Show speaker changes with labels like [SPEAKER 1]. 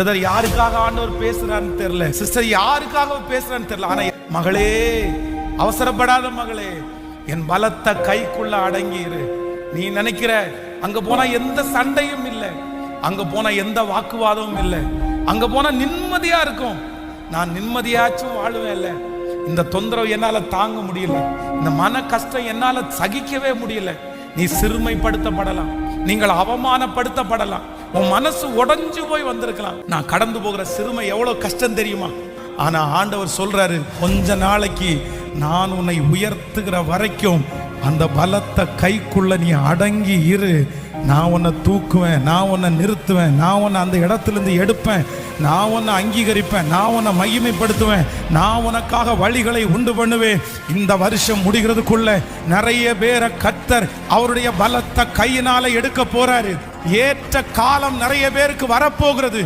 [SPEAKER 1] Brother யாருக்காக ஆண்டவர் பேசுறான்னு தெரியல, சிஸ்டர் யாருக்காக பேசுறான்னு தெரியல. ஆனா மகளே, அவசரப்படாத மகளே, என் பலத்த கைக்குள்ள அடங்கிரு. நீ நினைக்கிற அங்க போனா எந்த சண்டையும் இல்லை, அங்க போனா எந்த வாக்குவாதமும் இல்லை, அங்க போனா நிம்மதியா இருக்கும். நான் நிம்மதியாச்சும் வாழுவேன் இல்ல, இந்த தொந்தரவு என்னால தாங்க முடியல, இந்த மன கஷ்டம் என்னால சகிக்கவே முடியல. நீ சிறுமைப்படுத்தப்படலாம், நீங்கள் அவமானப்படுத்தப்படலாம், உன் மனசு உடைஞ்சு போய் வந்திருக்கலாம். நான் கடந்து போகிற சிறுமை எவ்வளவு கஷ்டம் தெரியுமா? ஆனா ஆண்டவர் சொல்றாரு, கொஞ்ச நாளைக்கு நான் உன்னை உயர்த்துகிற வரைக்கும் அந்த பலத்த கைக்குள்ள நீ அடங்கி இரு. நான் உன்னை தூக்குவேன், நான் உன்னை நிறுத்துவேன், நான் உன்னை அந்த இடத்துல இருந்து எடுப்பேன், நான் உன்னை அங்கீகரிப்பேன், நான் உன்னை மகிமைப்படுத்துவேன், நான் உனக்காக வழிகளை உண்டு பண்ணுவேன். இந்த வருஷம் முடிகிறதுக்குள்ள நிறைய பேரை கர்த்தர் அவருடைய பலத்த கையினால எடுக்க போறாரு. ஏற்ற காலம் நிறைய பேருக்கு வரப்போகிறது.